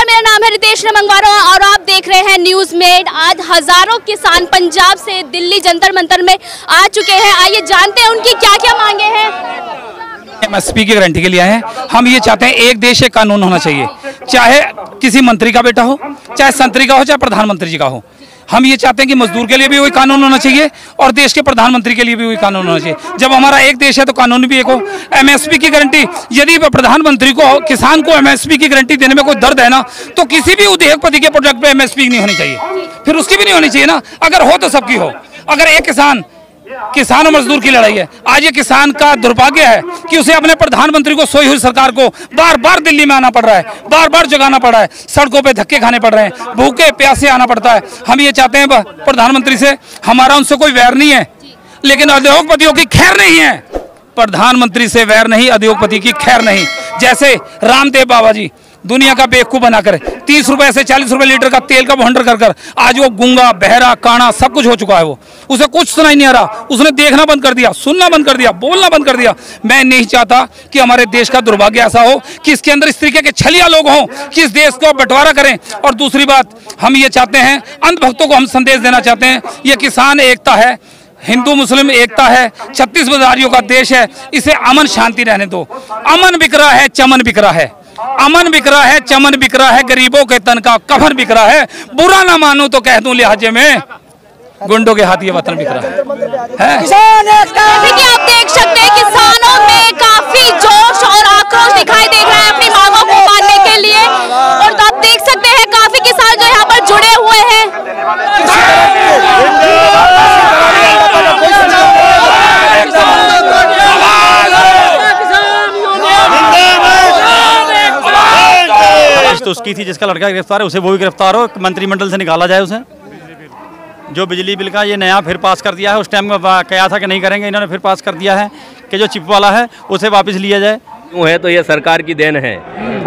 नमस्कार, मेरा नाम है रितेश नमंगवार और आप देख रहे हैं न्यूज़ मेड। आज हजारों किसान पंजाब से दिल्ली जंतर मंतर में आ चुके हैं। आइए जानते हैं उनकी क्या क्या मांगे हैं। एमएसपी की गारंटी के लिए आए हैं। हम ये चाहते हैं एक देश एक कानून होना चाहिए, चाहे किसी मंत्री का बेटा हो, चाहे संतरी का हो, चाहे प्रधानमंत्री जी का हो। हम ये चाहते हैं कि मजदूर के लिए भी वही कानून होना चाहिए और देश के प्रधानमंत्री के लिए भी वही कानून होना चाहिए। जब हमारा एक देश है तो कानून भी एक हो। एमएसपी की गारंटी, यदि प्रधानमंत्री को किसान को एमएसपी की गारंटी देने में कोई दर्द है ना, तो किसी भी उद्योगपति के प्रोडक्ट पे एमएसपी नहीं होनी चाहिए, फिर उसकी भी नहीं होनी चाहिए ना। अगर हो तो सबकी हो। अगर एक किसान और मजदूर की लड़ाई है। आज ये किसान का दुर्भाग्य है कि उसे अपने प्रधानमंत्री को, सोई हुई सरकार को बार बार दिल्ली में आना पड़ रहा है, बार बार जगाना पड़ रहा है, सड़कों पे धक्के खाने पड़ रहे हैं, भूखे प्यासे आना पड़ता है। हम ये चाहते हैं प्रधानमंत्री से, हमारा उनसे कोई वैर नहीं है, लेकिन उद्योगपतियों की खैर नहीं है। प्रधानमंत्री से वैर नहीं, उद्योगपति की खैर नहीं। जैसे रामदेव बाबा जी दुनिया का बेवकूफ बनाकर 30 रुपए से 40 रुपए लीटर का तेल का भंडर कर आज वो गूंगा, बहरा, काना सब कुछ हो चुका है। वो उसे कुछ सुनाई नहीं आ रहा। उसने देखना बंद कर दिया, सुनना बंद कर दिया, बोलना बंद कर दिया। मैं नहीं चाहता कि हमारे देश का दुर्भाग्य ऐसा हो कि इसके अंदर इस तरीके के छलिया लोग हों कि इस देश को बंटवारा करें। और दूसरी बात, हम ये चाहते हैं, अंधभक्तों को हम संदेश देना चाहते हैं, ये किसान एकता है, हिंदू मुस्लिम एकता है, 36 बाजारियों का देश है, इसे अमन शांति रहने दो। अमन बिक रहा है, चमन बिक रहा है, अमन बिक रहा है, चमन बिक रहा है, गरीबों के तन का कफन बिक रहा है। बुरा ना मानो तो कह दूं लिहाजे में, गुंडों के हाथ ये वतन बिक रहा है। जैसे कि आप देख सकते हैं, किसानों में काफी जोश और आक्रोश दिखाई दे रहा है अपनी मांगों को मानने के लिए। और आप देख सकते हैं काफी किसान जो यहाँ पर जुड़े हुए हैं। तो उसकी थी जिसका लड़का गिरफ्तार है, उसे वो भी गिरफ्तार हो, मंत्रिमंडल से निकाला जाए उसे। जो बिजली बिल का ये नया फिर पास कर दिया है, उस टाइम में कहा था कि नहीं करेंगे, इन्होंने फिर पास कर दिया है कि जो चिप वाला है उसे वापस लिया जाए। वो है तो ये सरकार की देन है।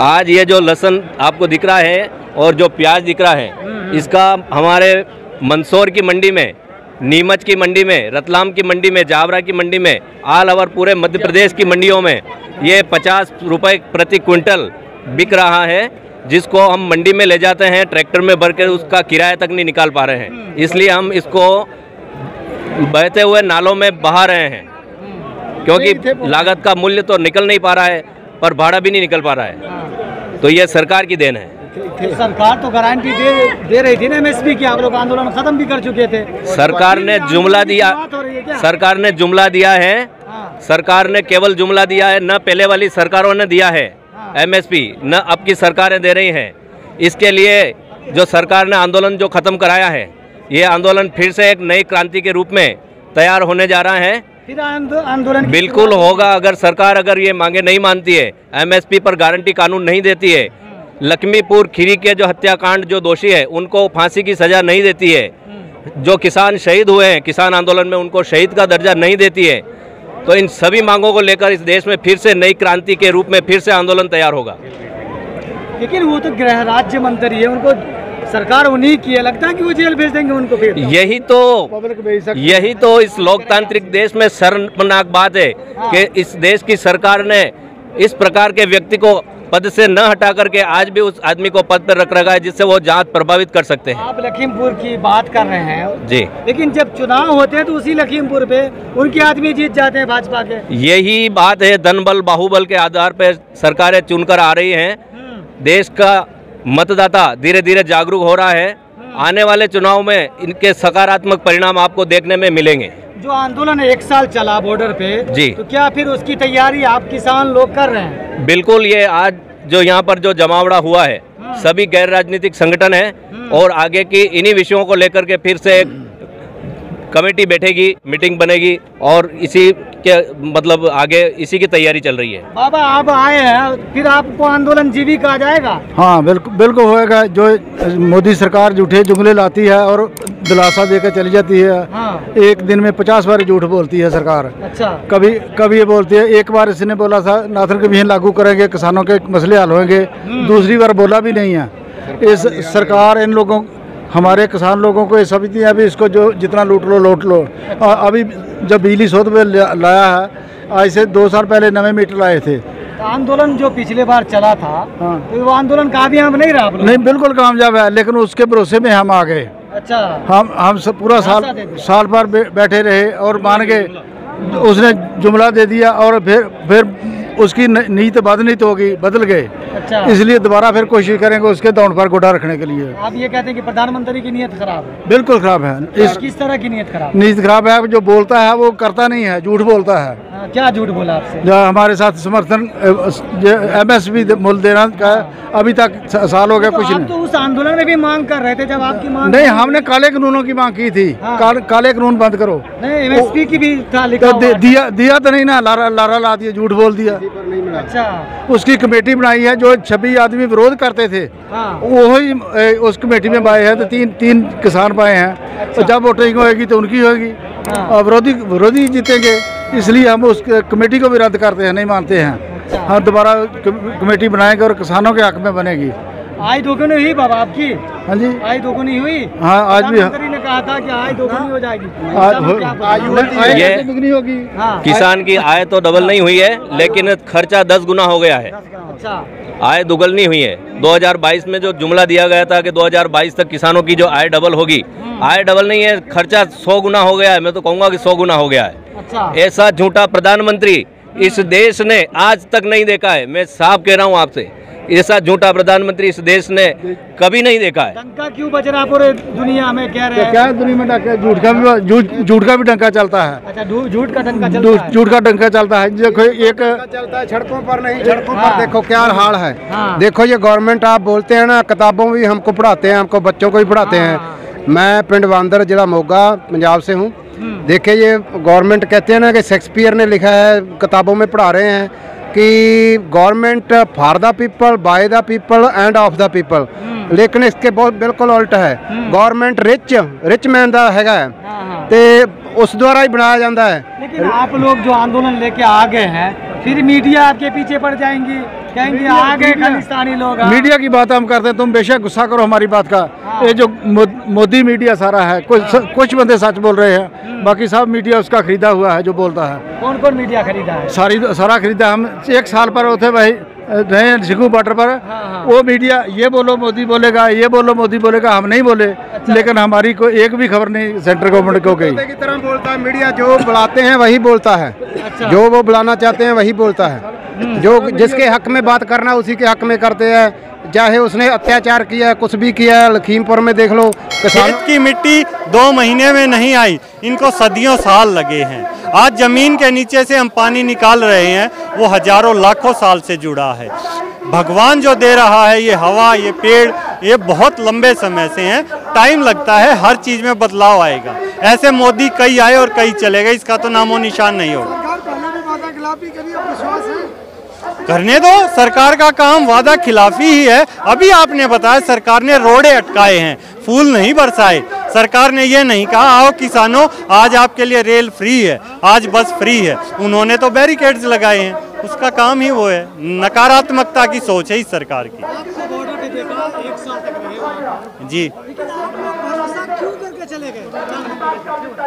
आज ये जो लहसुन आपको दिख रहा है और जो प्याज दिख रहा है, इसका हमारे मंदसौर की मंडी में, नीमच की मंडी में, रतलाम की मंडी में, जावरा की मंडी में, ऑल ओवर पूरे मध्य प्रदेश की मंडियों में ये 50 रुपये प्रति क्विंटल बिक रहा है, जिसको हम मंडी में ले जाते हैं, ट्रैक्टर में भर कर उसका किराया तक नहीं निकाल पा रहे हैं। इसलिए हम इसको बहते हुए नालों में बहा रहे हैं, क्योंकि लागत का मूल्य तो निकल नहीं पा रहा है, पर भाड़ा भी नहीं निकल पा रहा है। तो ये सरकार की देन है। सरकार तो गारंटी दे रही थी ना एमएसपी की, आप लोग आंदोलन खत्म भी कर चुके थे। सरकार ने जुमला दिया, सरकार ने जुमला दिया है, सरकार ने केवल जुमला दिया है, न पहले वाली सरकारों ने दिया है एमएसपी, न अब की सरकारें दे रही हैं। इसके लिए जो सरकार ने आंदोलन जो खत्म कराया है, ये आंदोलन फिर से एक नई क्रांति के रूप में तैयार होने जा रहा है। फिर आंदोलन बिल्कुल होगा। अगर सरकार अगर ये मांगे नहीं मानती है, एमएसपी पर गारंटी कानून नहीं देती है, लक्ष्मीपुर खीरी के जो हत्याकांड जो दोषी है उनको फांसी की सजा नहीं देती है, जो किसान शहीद हुए हैं किसान आंदोलन में उनको शहीद का दर्जा नहीं देती है, तो इन सभी मांगों को लेकर इस देश में फिर से नई क्रांति के रूप में फिर से आंदोलन तैयार होगा। लेकिन वो तो गृह राज्य मंत्री है, उनको सरकार उन्हीं की है, लगता है कि वो जेल भेज देंगे उनको फिर। यही तो इस लोकतांत्रिक देश में शर्मनाक बात है कि इस देश की सरकार ने इस प्रकार के व्यक्ति को पद से न हटा करके आज भी उस आदमी को पद पर रख रखा है, जिससे वो जांच प्रभावित कर सकते हैं। आप लखीमपुर की बात कर रहे हैं जी, लेकिन जब चुनाव होते हैं तो उसी लखीमपुर पे उनके आदमी जीत जाते हैं भाजपा के। यही बात है, धन बल बाहुबल के आधार पर सरकारें चुनकर आ रही हैं। देश का मतदाता धीरे धीरे जागरूक हो रहा है। आने वाले चुनाव में इनके सकारात्मक परिणाम आपको देखने में मिलेंगे। जो आंदोलन 1 साल चला बॉर्डर पे जी, तो क्या फिर उसकी तैयारी आप किसान लोग कर रहे हैं? बिल्कुल। ये आज जो यहाँ पर जो जमावड़ा हुआ है, सभी गैर राजनीतिक संगठन है और आगे की इन्हीं विषयों को लेकर के फिर से एक कमेटी बैठेगी, मीटिंग बनेगी और इसी के मतलब आगे इसी की तैयारी चल रही है। बाबा आप आए हैं, फिर आपको आंदोलन जीवी कहा जाएगा? हाँ बिल्कुल होएगा। जो मोदी सरकार झूठे जुमले लाती है और दिलासा देकर चली जाती है। हाँ। एक दिन में 50 बार झूठ बोलती है सरकार। अच्छा। कभी ये बोलती है, एक बार इसने बोला था नाथन कमीशन लागू करेंगे, किसानों के मसले हल होंगे, दूसरी बार बोला भी नहीं है। इस सरकार इन लोगों, हमारे किसान लोगों को ये समझती है अभी इसको जो जितना लूट लो। अभी जब बिजली शोध में लाया है, आज से 2 साल पहले नए मीटर लाए थे, तो आंदोलन जो पिछले बार चला था, हाँ। तो वो आंदोलन कामयाब नहीं रहा? नहीं, बिल्कुल कामयाब है, लेकिन उसके भरोसे में हम आ गए। अच्छा, हम सब पूरा साल भर बैठे रहे और मान गए। उसने जुमला दे दिया और फिर उसकी नीयत बदनीत होगी, बदल गए। अच्छा, इसलिए दोबारा फिर कोशिश करेंगे उसके दौड़ पर गोटा रखने के लिए। आप ये कहते हैं कि प्रधानमंत्री की नीयत खराब है? बिल्कुल खराब है। किस तरह की नीयत खराब? नीयत खराब है, जो बोलता है वो करता नहीं है, झूठ बोलता है। क्या झूठ बोला आपसे? जो हमारे साथ समर्थन MSP मूल्य देना का अभी तक साल हो गया, कुछ आप नहीं। तो उस आंदोलन में भी मांग कर रहे थे, जब आपकी मांग नहीं, हमने काले कानूनों की मांग की थी। हाँ। काले कानून बंद करो। नहीं, MSP की भी था लिखा तो हुआ। दिया तो नहीं ना, लारा ला दिया, झूठ बोल दिया। अच्छा, उसकी कमेटी बनाई है, जो 26 आदमी विरोध करते थे, हाँ। वही उस कमेटी में पाए हैं, तो तीन किसान पाए हैं। तो जब वोटिंग होगी तो उनकी होगी, हाँ। और विरोधी जीतेंगे। इसलिए हम उस कमेटी को भी रद्द करते हैं, नहीं मानते हैं। हम दोबारा कमेटी बनाएंगे और किसानों के हक में बनेगी। आय दोगुनी हुई बाबा आपकी? हाँ जी, आय दोगुनी हुई? हाँ, आज भी प्रधानमंत्री ने कहा था कि आय दोगुनी हो जाएगी। ये दुगनी होगी। हाँ। किसान की आय तो डबल नहीं हुई है, लेकिन खर्चा 10 गुना हो गया है। अच्छा, आय दुगल नहीं हुई है। 2022 में जो जुमला दिया गया था कि 2022 तक किसानों की जो आय डबल होगी, आय डबल नहीं है, खर्चा 100 गुना हो गया है। मैं तो कहूँगा कि 100 गुना हो गया है। अच्छा, ऐसा झूठा प्रधानमंत्री इस देश ने आज तक नहीं देखा है। मैं साफ कह रहा हूँ आपसे, ऐसा झूठा प्रधानमंत्री इस देश ने कभी नहीं देखा है। डंका क्यों बज रहा पूरे दुनिया में? कह रहे हैं क्या दुनिया में डंका, झूठ का भी डंका चलता है। अच्छा, झूठ का डंका चलता है। झूठ का डंका चलता है। देखो एक चलता है सड़कों पर, नहीं सड़कों हाँ। पर देखो क्या हाल है। हाँ। देखो ये गवर्नमेंट, आप बोलते हैं ना किताबों में भी हमको पढ़ाते हैं, हमको बच्चों को भी पढ़ाते हैं। मैं पिंड वांदर, जिला मोगा, पंजाब से हूँ। देखिए ये गवर्नमेंट कहते हैं ना कि शेक्सपियर ने लिखा है, किताबों में पढ़ा रहे हैं कि government for the people, by the people end of the people. लेकिन इसके बहुत बिल्कुल उल्ट है। गवर्नमेंट रिच मैन दा हैगा है, तो उस द्वारा ही बनाया जाता है। लेकिन आप लोग जो आंदोलन लेके आ गए हैं, फिर मीडिया आपके पीछे पड़ जाएंगी, कहेंगे आ गए खालिस्तानी लोग। मीडिया की बात हम करते हैं, तुम बेशक गुस्सा करो हमारी बात का। ये जो मोदी मीडिया सारा है, कुछ बंदे सच बोल रहे हैं, बाकी सब मीडिया उसका खरीदा हुआ है जो बोलता है। कौन कौन मीडिया खरीदा है? सारा खरीदा। हम 1 साल पर होते भाई रहे सिखू बॉर्डर पर। वो मीडिया ये बोलो मोदी बोलेगा, ये बोलो मोदी बोलेगा, हम नहीं बोले। लेकिन हमारी कोई एक भी खबर नहीं सेंट्रल गवर्नमेंट को गई। की तरह बोलता है मीडिया, जो बुलाते हैं वही बोलता है। जो वो बुलाना चाहते हैं वही बोलता है। जो जिसके हक में बात करना उसी के हक में करते हैं। चाहे उसने अत्याचार किया, कुछ भी किया। लखीमपुर में देख लो, खेत की मिट्टी 2 महीने में नहीं आई, इनको सदियों साल लगे हैं। आज जमीन के नीचे से हम पानी निकाल रहे हैं, वो हजारों लाखों साल से जुड़ा है। भगवान जो दे रहा है, ये हवा, ये पेड़, ये बहुत लंबे समय से हैं। टाइम लगता है, हर चीज़ में बदलाव आएगा। ऐसे मोदी कई आए और कई चले गए, इसका तो नामो निशान नहीं होगा। करने दो, सरकार का काम वादा खिलाफी ही है। अभी आपने बताया सरकार ने रोड़े अटकाए हैं, फूल नहीं बरसाए। सरकार ने ये नहीं कहा आओ किसानों आज आपके लिए रेल फ्री है, आज बस फ्री है। उन्होंने तो बैरिकेड्स लगाए हैं, उसका काम ही वो है। नकारात्मकता की सोच है इस सरकार की। जी,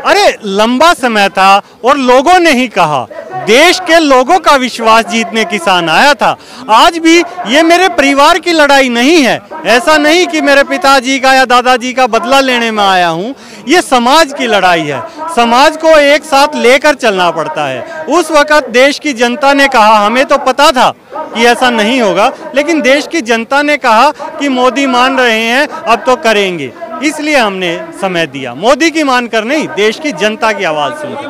अरे लंबा समय था और लोगों ने ही कहा, देश के लोगों का विश्वास जीतने किसान आया था। आज भी ये मेरे परिवार की लड़ाई नहीं है, ऐसा नहीं कि मेरे पिताजी का या दादाजी का बदला लेने में आया हूँ। ये समाज की लड़ाई है, समाज को एक साथ लेकर चलना पड़ता है। उस वक्त देश की जनता ने कहा, हमें तो पता था कि ऐसा नहीं होगा, लेकिन देश की जनता ने कहा कि मोदी मान रहे हैं अब तो करेंगे, इसलिए हमने समय दिया। मोदी की मानकर नहीं, देश की जनता की आवाज़ सुनकर।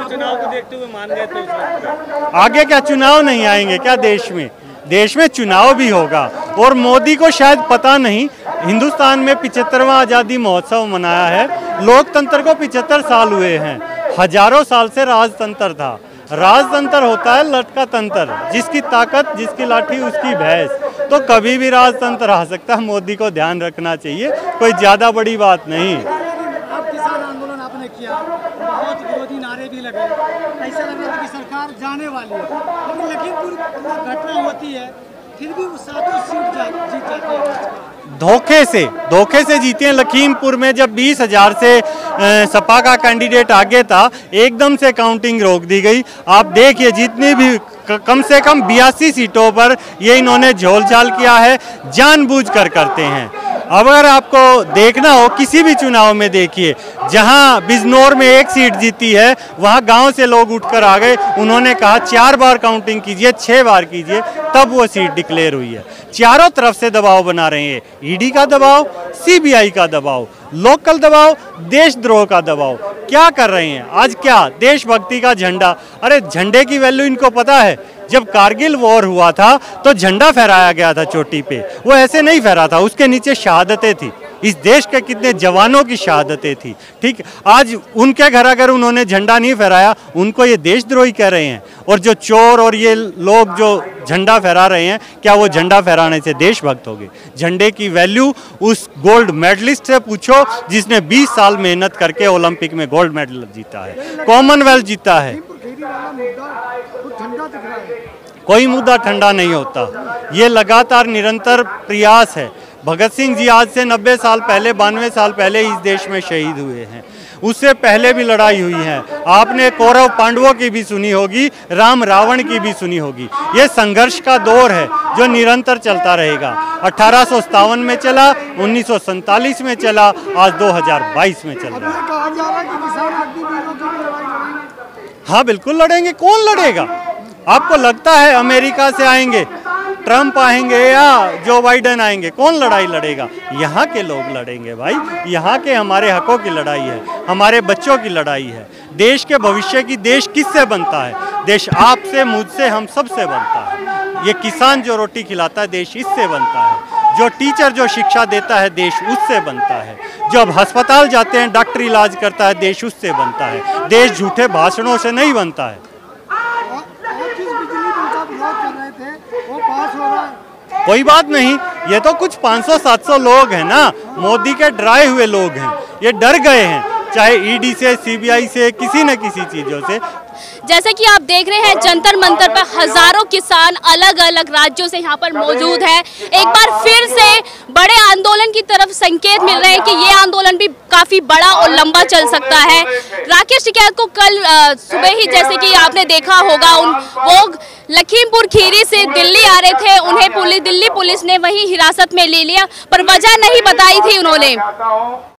चुनाव को देखते हुए मान गए थे। आगे क्या चुनाव नहीं आएंगे क्या देश में? देश में चुनाव भी होगा। और मोदी को शायद पता नहीं, हिंदुस्तान में 75वां आज़ादी महोत्सव मनाया है। लोकतंत्र को 75 साल हुए हैं। हजारों साल से राजतंत्र था। राजतंत्र होता है लटका तंत्र, जिसकी ताकत, जिसकी लाठी उसकी भैंस। तो कभी भी राजतंत्र आ सकता है। मोदी को ध्यान रखना चाहिए, कोई ज़्यादा बड़ी बात नहीं। अब किसान आंदोलन आपने किया, बहुत विरोधी नारे भी लगे, ऐसा लग रहा था कि सरकार जाने वाली है, लेकिन लखीमपुर घटना होती है, फिर भी वो 7 सीट जीत जाती है। धोखे से जीते हैं। लखीमपुर में जब 20,000 से सपा का कैंडिडेट आगे था, एकदम से काउंटिंग रोक दी गई। आप देखिए जितनी भी कम से कम 82 सीटों पर ये इन्होंने झोल-झाल किया है, जानबूझकर करते हैं। अगर आपको देखना हो किसी भी चुनाव में देखिए, जहां बिजनौर में 1 सीट जीती है वहां गांव से लोग उठकर आ गए, उन्होंने कहा 4 बार काउंटिंग कीजिए, 6 बार कीजिए, तब वो सीट डिक्लेयर हुई है। चारों तरफ से दबाव बना रहे हैं, ईडी का दबाव, सीबीआई का दबाव, लोकल दबाव, देशद्रोह का दबाव। क्या कर रहे हैं आज? क्या देशभक्ति का झंडा, अरे झंडे की वैल्यू इनको पता है। जब कारगिल वॉर हुआ था तो झंडा फहराया गया था चोटी पे, वो ऐसे नहीं फहरा था, उसके नीचे शहादतें थी, इस देश के कितने जवानों की शहादतें थी। ठीक, आज उनके घर अगर उन्होंने झंडा नहीं फहराया, उनको ये देशद्रोही कह रहे हैं। और जो चोर और ये लोग जो झंडा फहरा रहे हैं, क्या वो झंडा फहराने से देशभक्त हो गए? झंडे की वैल्यू उस गोल्ड मेडलिस्ट से पूछो जिसने 20 साल मेहनत करके ओलंपिक में गोल्ड मेडल जीता है, कॉमनवेल्थ जीता है। कोई मुद्दा ठंडा नहीं होता, ये लगातार निरंतर प्रयास है। भगत सिंह जी आज से 90 साल पहले, 92 साल पहले इस देश में शहीद हुए हैं, उससे पहले भी लड़ाई हुई है। आपने कौरव पांडवों की भी सुनी होगी, राम रावण की भी सुनी होगी। ये संघर्ष का दौर है जो निरंतर चलता रहेगा। 1857 में चला, 1947 में चला, आज 2022 में चल रहा है। हाँ बिल्कुल लड़ेंगे, कौन लड़ेगा? आपको लगता है अमेरिका से आएंगे, ट्रंप आएंगे या जो बाइडेन आएंगे, कौन लड़ाई लड़ेगा? यहाँ के लोग लड़ेंगे भाई, यहाँ के हमारे हकों की लड़ाई है, हमारे बच्चों की लड़ाई है। देश के भविष्य की, देश किससे बनता है? देश आपसे, मुझसे, हम सब से बनता है। ये किसान जो रोटी खिलाता है, देश इससे बनता है। जो टीचर जो शिक्षा देता है, देश उससे बनता है। जब अस्पताल जाते हैं, डॉक्टर इलाज करता है, देश उससे बनता है। देश झूठे भाषणों से नहीं बनता है। कोई बात नहीं, ये तो कुछ 500-700 लोग हैं ना, मोदी के डराए हुए लोग हैं, ये डर गए हैं, चाहे ईडी से, सीबीआई से, किसी न किसी चीजों से। जैसे कि आप देख रहे हैं जंतर मंतर पर हजारों किसान अलग अलग राज्यों से यहाँ पर मौजूद है। एक बार फिर से बड़े आंदोलन की तरफ संकेत मिल रहे हैं कि ये आंदोलन भी काफी बड़ा और लंबा चल सकता है। राकेश टिकैत को कल सुबह ही, जैसे कि आपने देखा होगा, वो लखीमपुर खीरी से दिल्ली आ रहे थे, उन्हें दिल्ली पुलिस ने वहीं हिरासत में ले लिया, पर वजह नहीं बताई थी उन्होंने।